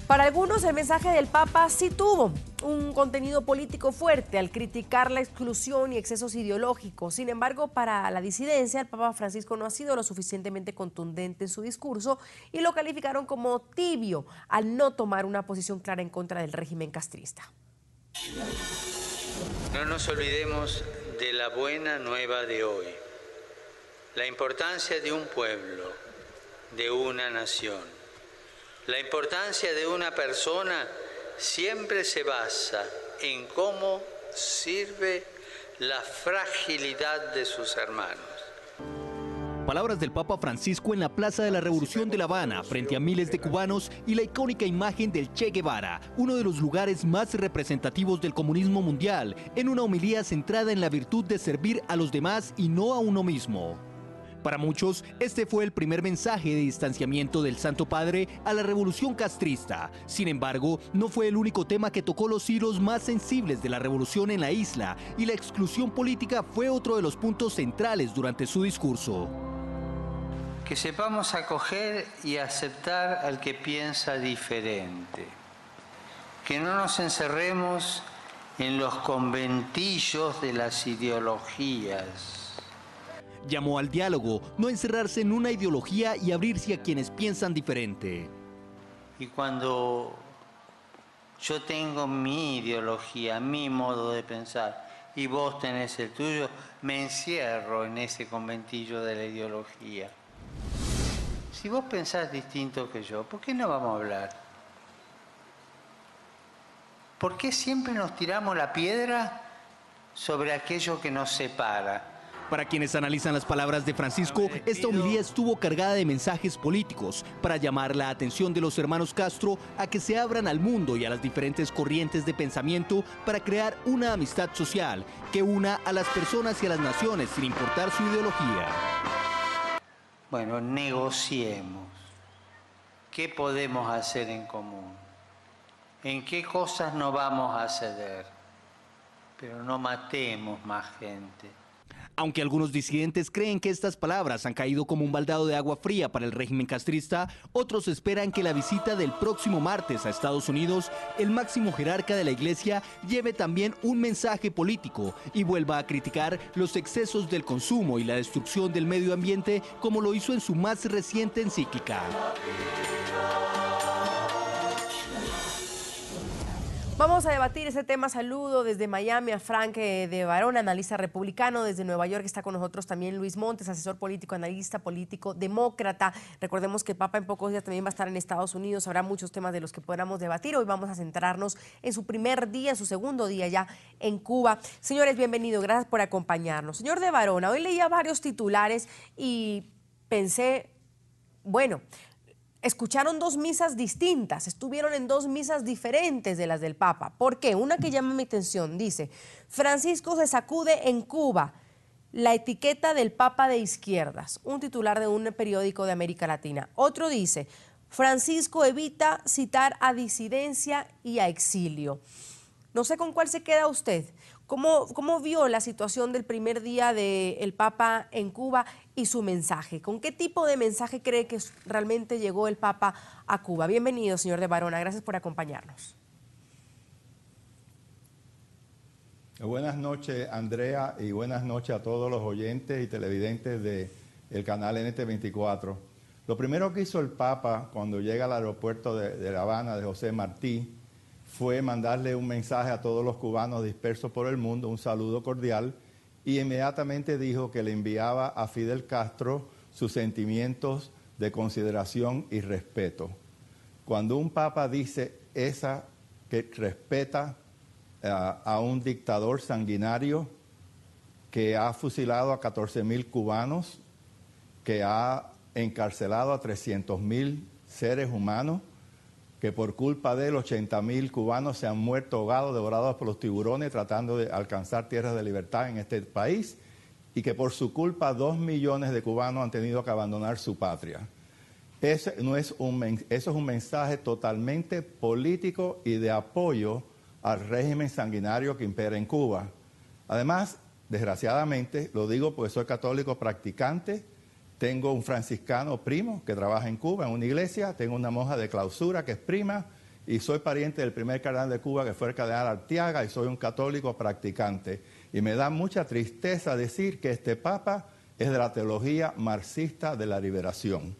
Para algunos, el mensaje del Papa sí tuvo un contenido político fuerte al criticar la exclusión y excesos ideológicos. Sin embargo, para la disidencia, el Papa Francisco no ha sido lo suficientemente contundente en su discurso y lo calificaron como tibio al no tomar una posición clara en contra del régimen castrista. No nos olvidemos de la buena nueva de hoy, la importancia de un pueblo, de una nación. La importancia de una persona siempre se basa en cómo sirve la fragilidad de sus hermanos. Palabras del Papa Francisco en la Plaza de la Revolución de La Habana, frente a miles de cubanos y la icónica imagen del Che Guevara, uno de los lugares más representativos del comunismo mundial, en una homilía centrada en la virtud de servir a los demás y no a uno mismo. Para muchos, este fue el primer mensaje de distanciamiento del Santo Padre a la revolución castrista. Sin embargo, no fue el único tema que tocó los hilos más sensibles de la revolución en la isla, y la exclusión política fue otro de los puntos centrales durante su discurso. Que sepamos acoger y aceptar al que piensa diferente. Que no nos encerremos en los conventillos de las ideologías. Llamó al diálogo, no encerrarse en una ideología y abrirse a quienes piensan diferente. Y cuando yo tengo mi ideología, mi modo de pensar, y vos tenés el tuyo, me encierro en ese conventillo de la ideología. Si vos pensás distinto que yo, ¿por qué no vamos a hablar? ¿Por qué siempre nos tiramos la piedra sobre aquello que nos separa? Para quienes analizan las palabras de Francisco, esta homilía estuvo cargada de mensajes políticos para llamar la atención de los hermanos Castro a que se abran al mundo y a las diferentes corrientes de pensamiento para crear una amistad social que una a las personas y a las naciones sin importar su ideología. Bueno, negociemos. ¿Qué podemos hacer en común? ¿En qué cosas no vamos a ceder? Pero no matemos más gente. Aunque algunos disidentes creen que estas palabras han caído como un baldado de agua fría para el régimen castrista, otros esperan que la visita del próximo martes a Estados Unidos, el máximo jerarca de la Iglesia, lleve también un mensaje político y vuelva a criticar los excesos del consumo y la destrucción del medio ambiente, como lo hizo en su más reciente encíclica. Vamos a debatir ese tema. Saludo desde Miami a Frank de Barón, analista republicano. Desde Nueva York está con nosotros también Luis Montes, asesor político, analista político, demócrata. Recordemos que el Papa en pocos días también va a estar en Estados Unidos. Habrá muchos temas de los que podamos debatir. Hoy vamos a centrarnos en su primer día, su segundo día ya en Cuba. Señores, bienvenidos. Gracias por acompañarnos. Señor de Barón, hoy leía varios titulares y pensé, bueno, escucharon dos misas distintas, estuvieron en dos misas diferentes de las del Papa. ¿Por qué? Una que llama mi atención, dice: Francisco se sacude en Cuba la etiqueta del Papa de izquierdas, un titular de un periódico de América Latina. Otro dice: Francisco evita citar disidencia y a exilio. No sé con cuál se queda usted. ¿Cómo vio la situación del primer día del Papa en Cuba y su mensaje? ¿Con qué tipo de mensaje cree que realmente llegó el Papa a Cuba? Bienvenido, señor de Barona. Gracias por acompañarnos. Buenas noches, Andrea, y buenas noches a todos los oyentes y televidentes del canal NT24. Lo primero que hizo el Papa cuando llega al aeropuerto de La Habana, de José Martí, fue mandarle un mensaje a todos los cubanos dispersos por el mundo, un saludo cordial, y inmediatamente dijo que le enviaba a Fidel Castro sus sentimientos de consideración y respeto. Cuando un papa dice que respeta a un dictador sanguinario que ha fusilado a 14,000 cubanos, que ha encarcelado a 300,000 seres humanos, que por culpa de él 80,000 cubanos se han muerto ahogados, devorados por los tiburones, tratando de alcanzar tierras de libertad en este país, y que por su culpa 2 millones de cubanos han tenido que abandonar su patria. Eso es un mensaje totalmente político y de apoyo al régimen sanguinario que impera en Cuba. Además, desgraciadamente, lo digo porque soy católico practicante, tengo un franciscano primo que trabaja en Cuba en una iglesia, tengo una monja de clausura que es prima, y soy pariente del primer cardenal de Cuba, que fue el cardenal Arteaga, y soy un católico practicante. Y me da mucha tristeza decir que este Papa es de la teología marxista de la liberación.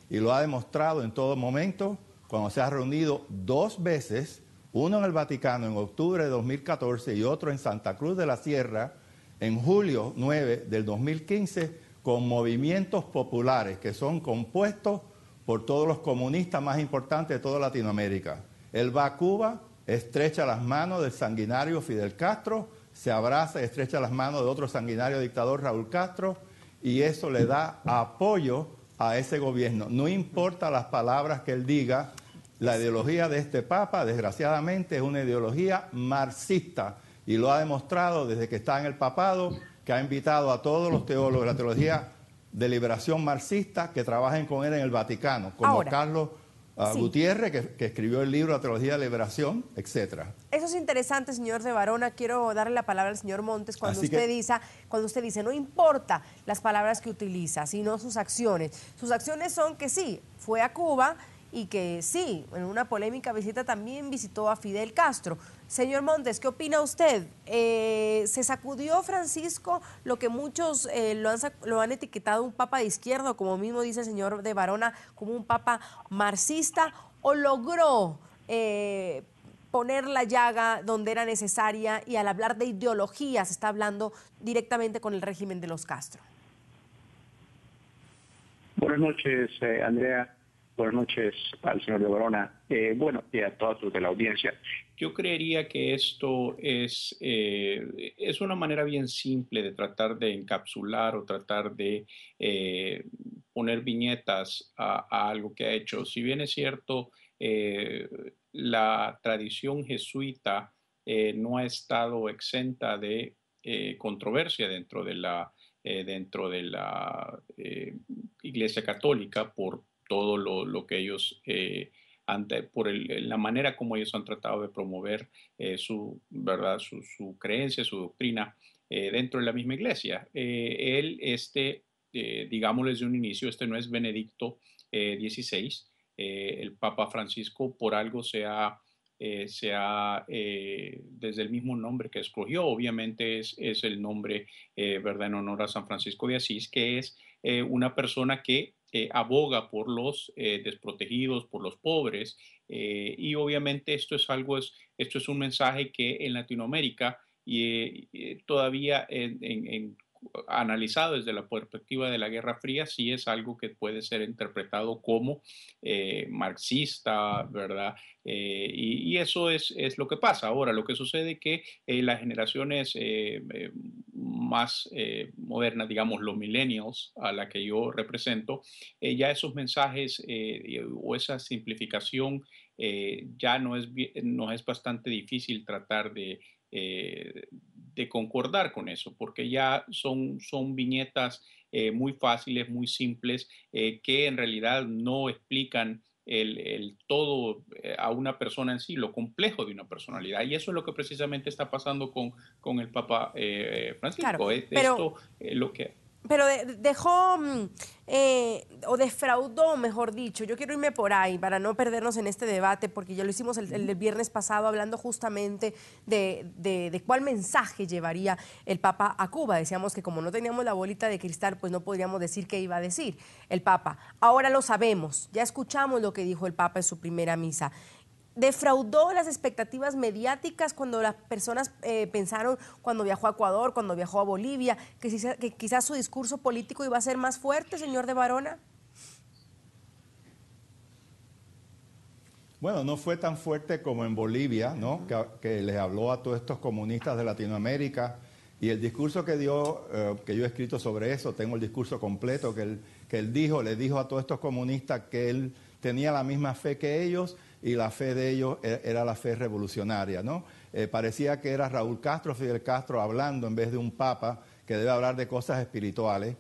Y lo ha demostrado en todo momento, cuando se ha reunido 2 veces, uno en el Vaticano en octubre de 2014 y otro en Santa Cruz de la Sierra en julio 9 del 2015, con movimientos populares que son compuestos por todos los comunistas más importantes de toda Latinoamérica. Él va a Cuba, estrecha las manos del sanguinario Fidel Castro, se abraza y estrecha las manos de otro sanguinario dictador, Raúl Castro, y eso le da apoyo a ese gobierno. No importa las palabras que él diga, la ideología de este Papa, desgraciadamente, es una ideología marxista y lo ha demostrado desde que está en el papado, que ha invitado a todos los teólogos de la teología de liberación marxista que trabajen con él en el Vaticano, como ahora, Carlos Gutiérrez, que escribió el libro La Teología de Liberación, etcétera. Eso es interesante, señor de Varona. Quiero darle la palabra al señor Montes cuando usted dice, no importa las palabras que utiliza, sino sus acciones. Sus acciones son que sí, fue a Cuba y que sí, en una polémica visita también visitó a Fidel Castro. Señor Montes, ¿qué opina usted? ¿Se sacudió Francisco lo que muchos lo han etiquetado un papa de izquierda, como mismo dice el señor de Varona, como un papa marxista, o logró poner la llaga donde era necesaria y al hablar de ideología se está hablando directamente con el régimen de los Castro? Buenas noches, Andrea. Buenas noches al señor de Varona. Bueno, y a todos los de la audiencia. Yo creería que esto es una manera bien simple de tratar de encapsular o tratar de poner viñetas a algo que ha hecho. Si bien es cierto, la tradición jesuita no ha estado exenta de controversia dentro de la Iglesia Católica por todo lo que ellos, la manera como ellos han tratado de promover su creencia, su doctrina dentro de la misma iglesia. Digámoslo desde un inicio, este no es Benedicto XVI. El Papa Francisco por algo desde el mismo nombre que escogió, obviamente es el nombre, ¿verdad?, en honor a San Francisco de Asís, que es una persona que aboga por los desprotegidos, por los pobres, y obviamente esto es un mensaje que en Latinoamérica todavía analizado desde la perspectiva de la Guerra Fría, sí es algo que puede ser interpretado como marxista, ¿verdad? Y eso es lo que pasa. Ahora, lo que sucede es que las generaciones más modernas, digamos los millennials, a la que yo represento, ya esos mensajes o esa simplificación ya nos es bastante difícil tratar de concordar con eso, porque ya son viñetas muy fáciles, muy simples, que en realidad no explican el todo a una persona en sí, lo complejo de una personalidad. Y eso es lo que precisamente está pasando con el Papa Francisco. Claro, Esto lo que... Pero dejó o defraudó, mejor dicho. Yo quiero irme por ahí para no perdernos en este debate, porque ya lo hicimos el viernes pasado hablando justamente de cuál mensaje llevaría el Papa a Cuba. Decíamos que como no teníamos la bolita de cristal, pues no podríamos decir qué iba a decir el Papa. Ahora lo sabemos, ya escuchamos lo que dijo el Papa en su primera misa. ¿Defraudó las expectativas mediáticas cuando las personas pensaron, cuando viajó a Ecuador, cuando viajó a Bolivia, que quizás su discurso político iba a ser más fuerte, señor de Varona? Bueno, no fue tan fuerte como en Bolivia, ¿no? Que les habló a todos estos comunistas de Latinoamérica. Y el discurso que dio, que yo he escrito sobre eso, tengo el discurso completo que él le dijo a todos estos comunistas que él tenía la misma fe que ellos, y la fe de ellos era la fe revolucionaria, ¿no? Parecía que era Raúl Castro, Fidel Castro, hablando en vez de un papa que debe hablar de cosas espirituales.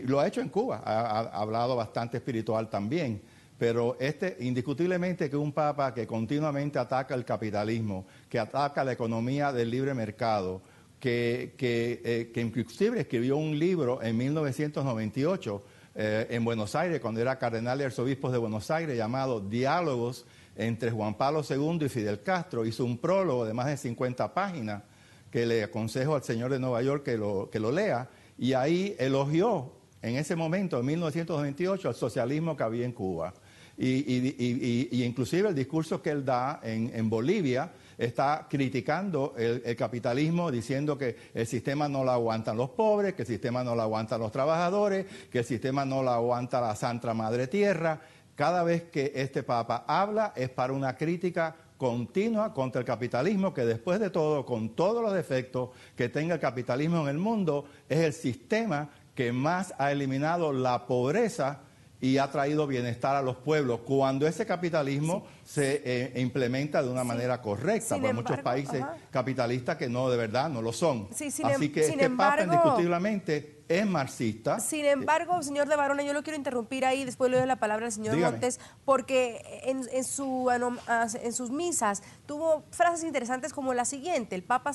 Lo ha hecho en Cuba, ha hablado bastante espiritual también, pero indiscutiblemente que un papa que continuamente ataca el capitalismo, que ataca la economía del libre mercado, que inclusive escribió un libro en 1998 en Buenos Aires, cuando era cardenal y arzobispo de Buenos Aires, llamado Diálogos entre Juan Pablo II y Fidel Castro. Hizo un prólogo de más de 50 páginas que le aconsejo al señor de Nueva York que lo lea, y ahí elogió en ese momento, en 1928, el socialismo que había en Cuba. Y inclusive el discurso que él da en Bolivia está criticando el capitalismo, diciendo que el sistema no lo aguantan los pobres, que el sistema no lo aguantan los trabajadores, que el sistema no lo aguanta la Santa Madre Tierra. Cada vez que este Papa habla es para una crítica continua contra el capitalismo, que después de todo, con todos los defectos que tenga el capitalismo en el mundo, es el sistema que más ha eliminado la pobreza y ha traído bienestar a los pueblos, cuando ese capitalismo se implementa de una manera correcta, por muchos países capitalistas que no, de verdad, no lo son. Así que este Papa indiscutiblemente es marxista. Sin embargo, señor de Varona, yo lo quiero interrumpir ahí, después le doy la palabra al señor Montes, porque en sus misas tuvo frases interesantes como la siguiente: el Papa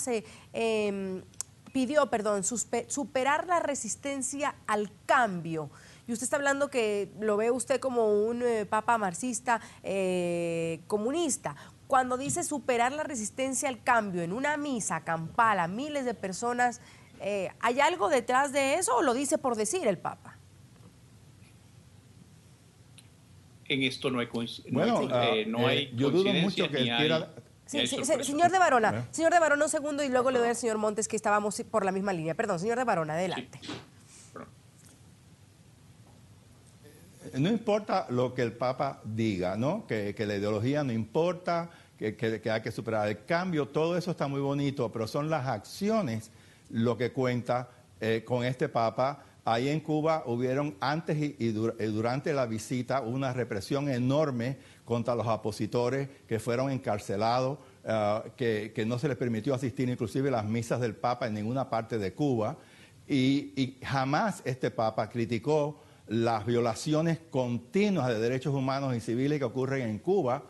pidió superar la resistencia al cambio. Y usted está hablando que lo ve usted como un papa marxista comunista. Cuando dice superar la resistencia al cambio en una misa campal a miles de personas, ¿hay algo detrás de eso o lo dice por decir el papa? En esto no hay coincidencia. Bueno, yo dudo mucho que él quiera... Señor de Varona, un segundo y luego le doy al señor Montes, que estábamos por la misma línea. Perdón, señor de Varona, adelante. Sí. No importa lo que el Papa diga, ¿no? Que la ideología no importa, que hay que superar el cambio, todo eso está muy bonito, pero son las acciones lo que cuenta con este Papa. Ahí en Cuba hubieron antes y durante la visita una represión enorme contra los opositores que fueron encarcelados, que no se les permitió asistir inclusive a las misas del Papa en ninguna parte de Cuba, y jamás este Papa criticó las violaciones continuas de derechos humanos y civiles que ocurren en Cuba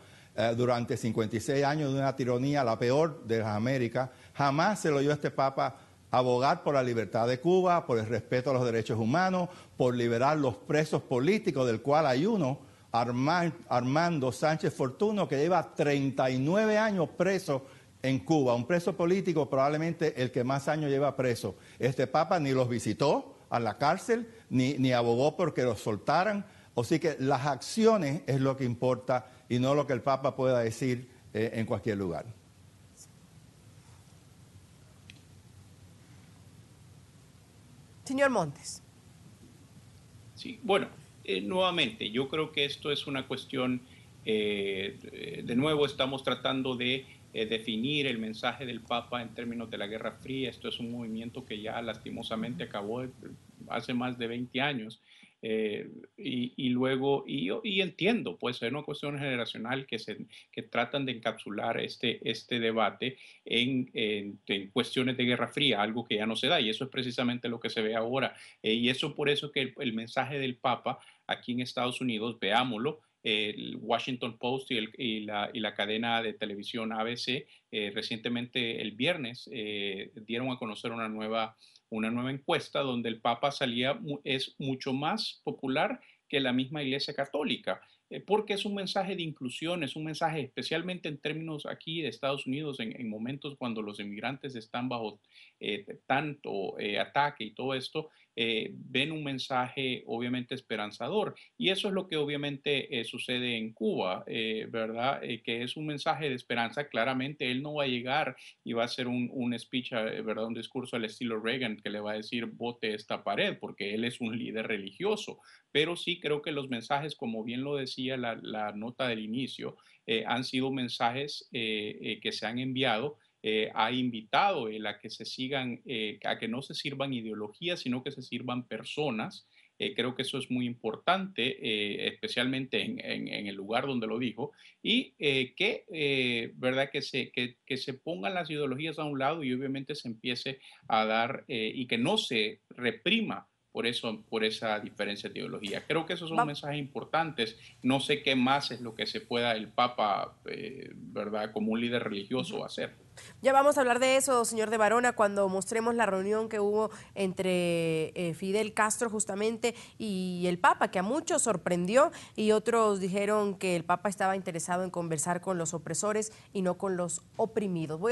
durante 56 años de una tiranía, la peor de las Américas. Jamás se lo oyó a este Papa abogar por la libertad de Cuba, por el respeto a los derechos humanos, por liberar los presos políticos, del cual hay uno, Armando Sánchez Fortuno, que lleva 39 años preso en Cuba, un preso político probablemente el que más años lleva preso. Este Papa ni los visitó a la cárcel, ni abogó porque los soltaran. Así que las acciones es lo que importa y no lo que el Papa pueda decir en cualquier lugar. Señor Montes. Sí, bueno, nuevamente, yo creo que esto es una cuestión, de nuevo estamos tratando de definir el mensaje del Papa en términos de la Guerra Fría. Esto es un movimiento que ya lastimosamente acabó hace más de 20 años. Y entiendo, pues es una cuestión generacional que tratan de encapsular este debate en cuestiones de Guerra Fría, algo que ya no se da, y eso es precisamente lo que se ve ahora. Y eso por eso que el mensaje del Papa aquí en Estados Unidos, veámoslo, el Washington Post y la cadena de televisión ABC recientemente el viernes dieron a conocer una nueva encuesta donde el Papa es mucho más popular que la misma Iglesia Católica, porque es un mensaje de inclusión, es un mensaje especialmente en términos aquí de Estados Unidos, en momentos cuando los inmigrantes están bajo tanto ataque y todo esto, ven un mensaje obviamente esperanzador. Y eso es lo que obviamente sucede en Cuba, ¿verdad? Que es un mensaje de esperanza. Claramente él no va a llegar y va a hacer un speech, ¿verdad? Un discurso al estilo Reagan que le va a decir bote esta pared, porque él es un líder religioso. Pero sí creo que los mensajes, como bien lo decía la nota del inicio, han sido mensajes que se han enviado. Ha invitado a que se sigan, a que no se sirvan ideologías, sino que se sirvan personas. Creo que eso es muy importante, especialmente en el lugar donde lo dijo, y ¿verdad? Que se pongan las ideologías a un lado y obviamente se empiece a dar y que no se reprima por esa diferencia de ideología. Creo que esos son Va- mensajes importantes. No sé qué más es lo que se pueda el Papa, ¿verdad?, como un líder religioso hacer. Ya vamos a hablar de eso, señor de Varona, cuando mostremos la reunión que hubo entre Fidel Castro justamente y el Papa, que a muchos sorprendió y otros dijeron que el Papa estaba interesado en conversar con los opresores y no con los oprimidos.